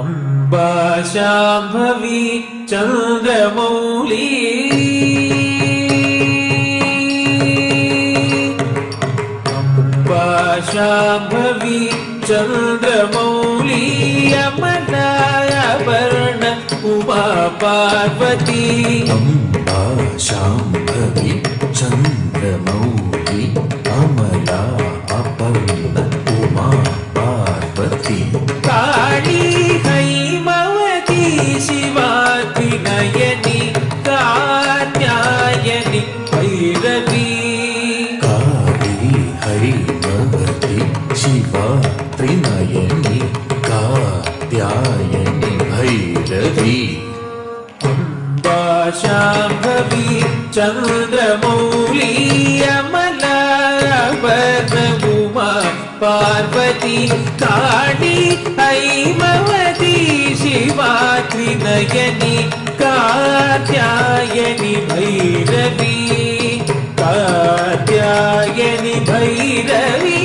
Amba Shambhavi Chandramouli Amba Shambhavi Chandramouli अमलायाभरण Uma Parvati Amba Shambhavi Chandramouli Amla Aparna Uma Parvati Kali Haimavati शिवाति नयनी Katyayani Bhairavi Kali Haimavati Shiva Trinayani Katyayani Bhairavi Amba Shambhavi Chandramouli अमलाभरण Uma Parvati Kali Haimavati Shiva Trinayani Katyayani Bhairavi Katyayani Bhairavi